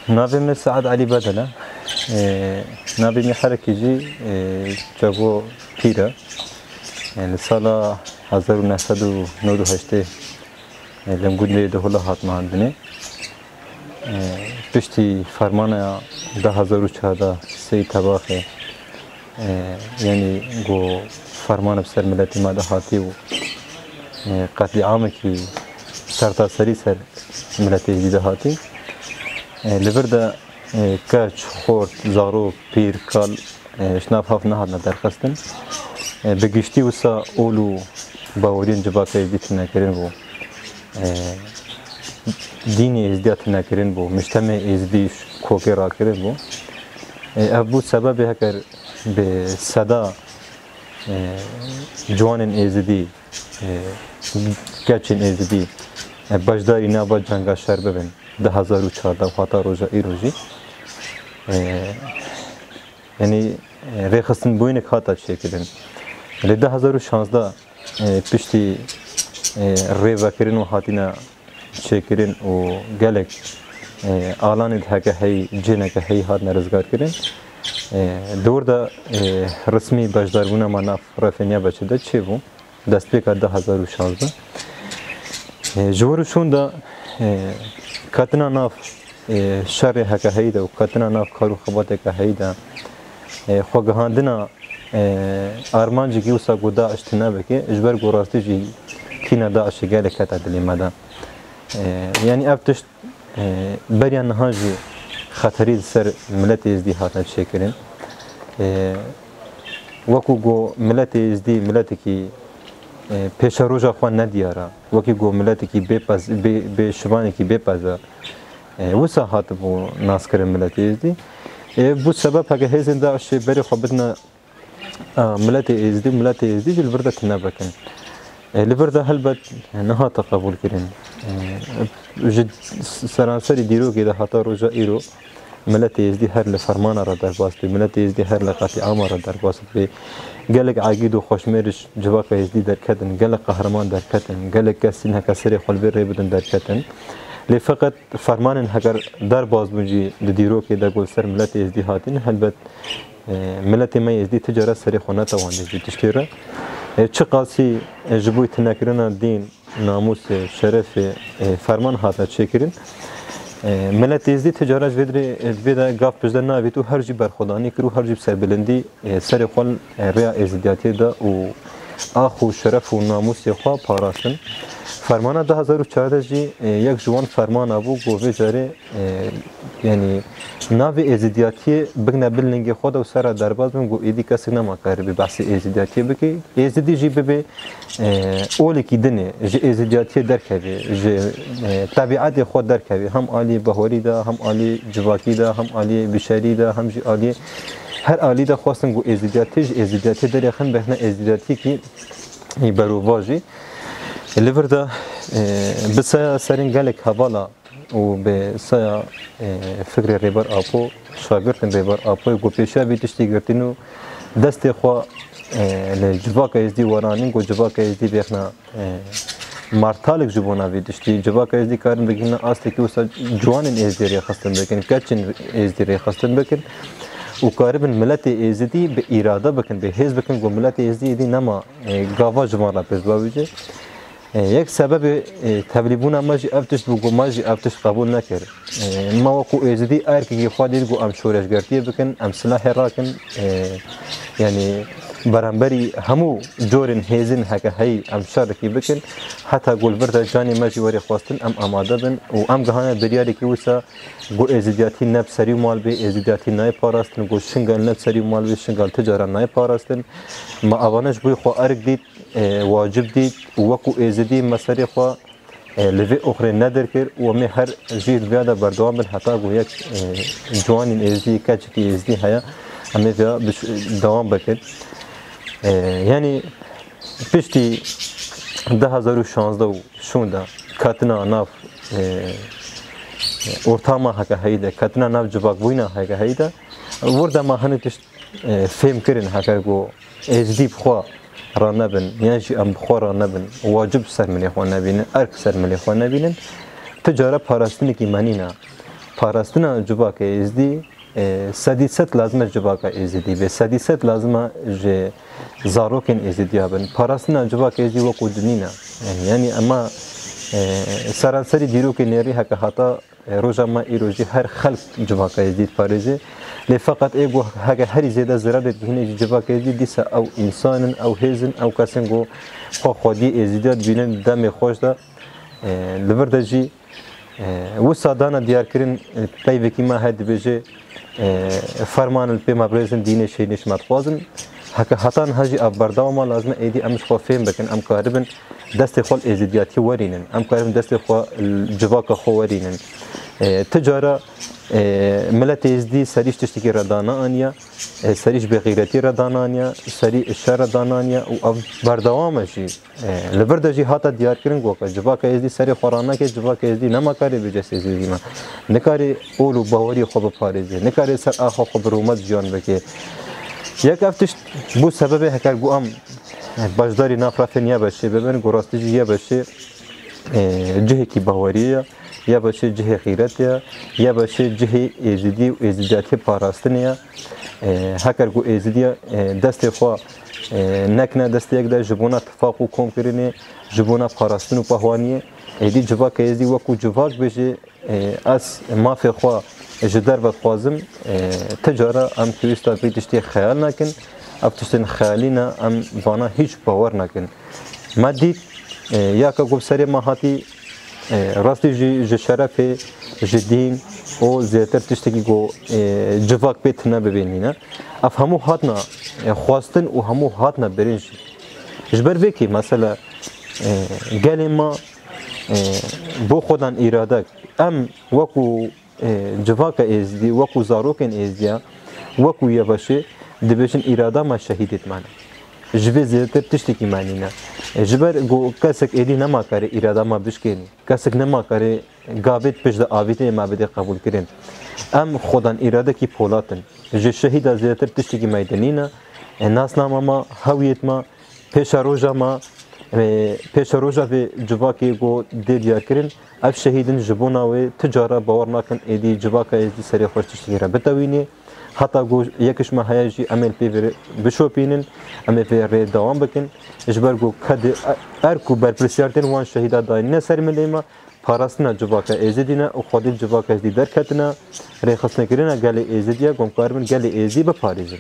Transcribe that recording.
نابي من سعد علي بدلة. نابي من حركة جي جابو بيرا يعني سالا 1998 لم قد لي دهولا هات ما عندنا بشتي فرمانة 2004 سي تباخي يعني جو فرمانة بسر ملتي ما دهاتي و قتل عامكي سرتا سري سر ملتي دهاتي لبردا كاش خورد زارو بير كال شناف هاف نهار ندرخستن بگشتی وسا اولو باورین جباکه ازدیت نکرین بو دینی ازدیت نکرین بو مجتمع ازدیش کوکی را کرین بو ابو سبب هکر به صدا جوان ازدی کچین ازدی بجداری نبا جنگا شر ببین 2014 خاطر روزا ایروزی یعنی ریخستن بوینک هاتا شکلن ل 2016 پشتی ریوا کردن و هاتینا چکردن و گلک آلان ده هی جنگ هی هات نرزگار کردن دور دا رسمی بجدار بونا ما ناف رفنیا بچه دا چه بو دست پیکر 2016 جورشون دا کتنا ناف شر هکه هی دا و کتنا ناف کارو خبات هکه هی دا خوگهاندنا آرمانجی کی وسا گودا اشتنابه که اجبر گوراستی جی کینا دا اشگال کتا دلی مدا یعنی ابتش بریان نهاجی خطری سر ملت ازدی هاتن شکرین وکو گو ملت ازدی ملت کی پیش روزا خوان ندیارا وکی گو ملت کی به شبانی کی بپزا وسا هات بو ناسکر ملت ازدی بو سبب هکه هزن دا اشی بری خوابتنا ملت ازدی جل برده کنا بکن لبرده هلبت نهات قبول کرن جد سرانسری دیرو که ده هاتا روزا ایرو ملت ازدی هر لفرمان را در باست بی ملت ازدی هر لقاطی عام را در باست بی گلک عقید و خوشمرش جواک ازدی در کتن گلک قهرمان در کتن گلک کسین هکا سری خلبی ری بدن در کتن لی فقط فرمان هگر در باز بونجی دیرو که ده گل سر ملت ازدی هاتین هلبت ملت ما ازدی تجارت سری خونه توانده بی تشکیره چه قاسی جبوی تنکرنا دین ناموس شرف فرمان هاتا چکرین ملت ازدی تجارت ویدا گاف بجدن ناوی تو هر جی برخودانی کرو هر جی سربلندی سر خون ریا ازدیاتی دا و آخو شرف و ناموس خواه پاراستن فرمان 2014 جی یک جوان فرمان ابو گوه جاره یعنی ناوی ازدیاتی بگنه بلنگی خود و سر درباز من گو ایدی کسی نما کاری بی بحث ازدیاتی بکی ازدی جی ببی اولی کی دنه جی ازدیاتی درکوی جی طبیعت خود درکوی هم آلی بهوری دا هم آلی جواکی دا هم آلی بشری دا هم جی آلی هر آلی دا خواستن گو ازدیاتی دریخن بهنه ازدیاتی کی بروواجی لیور دا بسیار سرین گلک حوالا و به سیا فکر ریبر آپو شاگردن ریبر آپو گو پیشا بیتشتی گرتینو دست خوا لجواک ازدی ورانین گو جواک ازدی بیخنا مرتالک جبونا بیتشتی جواک ازدی کارن بگینا آسته که وسا جوانین ازدی ری خستن بکن کچن ازدی ری خستن بکن و قاربن ملت ازدی به اراده بکن به حزب بکن گو ملت ازدی دی نما گاوا جمارا پیش باویجه یک سبب تبلیغون ماجی افتش بگو ماجی افتش قبول نکرد ما وقو ازدی ارکی خودی گو ام شورش گرتی بکن ام سلاح راکن یعنی برانبری همو جورن هیزن هکه هی ام شارکی بکن حتی گل برد جانی ماجی وری خواستن ام آماده بن و ام گهانه بریاری که وسا گو ازدیاتی نب سری مال بی ازدیاتی نای پاراستن گو شنگال نب سری مال بی شنگال تجارت نای پاراستن ما آوانش بوی خو ارک دید واجب دید وکو ازدی مسری خو لوی اخره ندر کرد و می هر جیل بیاده بردوام بن حتی گو یک جوان ازدی کچکی ازدی هیا همه بیا دوام بکرد یعنی پشتی 2016 شونده کتنا ناف ارتاما هکه هیده کتنا ناف جواک بوینا هکه هیده ورده ما هنه تشت فهم کرن هکه گو ازدی بخوا را نبن یعنی ام بخوا را نبن واجب سر ملی خواه نبینن ارک سر ملی خواه نبینن تجاره پاراستنی که منی نه پاراستنا جواک ازدی سدیست لازمه جواک ازدی به سدیست لازمه ج زاروکن ازدی آبن پاراستنا جواک ازدی و کودنینا یعنی اما سرانسری دیرو که نری هک هاتا روزا ما ایروزی هر خلق جواک ازدی پارزه لفقط ایگو هک هری زیاده ضرر بهینه جواک ازدی دیسا او انسان او هزن او کسنگو خودی ازدیات بینن دم خوش دا لبردجی و سادانا دیار کرن پیوکی ما هد بجه فرمان الپی مبرزن دین شینش متخوازن هک هتان هجی ابرداو ما لازم ایدی امش خو فهم بکن ام کاربن دست خال ازدیاتی ورینن ام کاربن دست خو جواک خو ورینن تجاره ملت ازدی سریش تشتکی ردانا آنیا سریش بغیرتی ردانا آنیا سری الشر ردانا آنیا و بردوامشی لبردجی هاتا دیار کرن گوکا جواک ازدی سری خورانا که جواک ازدی نما کاری بجس ازدی ما نکاری اولو باوری خوب پارزی نکاری سر آخو خوب رومت جان بکی یک افتش بو سبب هکر گو ام بجداری نافرافین یا بشه ببین گراستیجی یا بشه جهه کی باوریه یا باشه جه خیرت یا باشه جه ازدی و ازدیاتی پاراستنیا هکر گو ازدی دست خوا نکنه دست یک در جبونا اتفاق و کم کرنه جبونا پاراستن و پهوانیه ایدی جواک ازدی وکو جواک بشه از مافی خوا جدر بدخوازم تجاره ام تویستا بیتشتی خیال نکن افتشتن خیالینا ام وانا هیچ باور نکن ما دید یا که گفت سری ما هاتی راستی ج شرف جدین او زیاتر تشتکی گو جواک بیت نبینینا اف همو هاتنا خواستن و همو هاتنا برنج جبر بکی مثلا گلی ما بو خودان ایراده ام وکو جواک ازدی وکو زاروکن ازدیا وکو یباشه دبیشن ایراده ما شهیدت مانه جبه زیاتر تشتکی مانینا جبر گو کسک ایدی نما کاره اراده ما بشکنی کسک نما کاره گابت پشت آویته ما بده قبول کرن ام خودان اراده کی پولاتن ج شهید زیاتر تشتکی میدانینا ناس نام ما هویت ما پیش روزا ما پیش روزا به جواکی گو دیار کرن اف شهیدن جبونا و تجاره باور نکن ایدی جواکا ایدی سری خوش تشتکی را بتوینی حتی گو یکش ما هیجی عمل پی بشوپینن عمل پی ری دوام بکن اجبار گو کد ارکو بر پرسیارتن وان شهیدا داین نه سر ملیما پاراستنا جواکا ازدینا و خودی جواکا ازدی درکتنا ری خصنه کرنا گلی ازدیا گم کاربن گلی ازی به پاریزن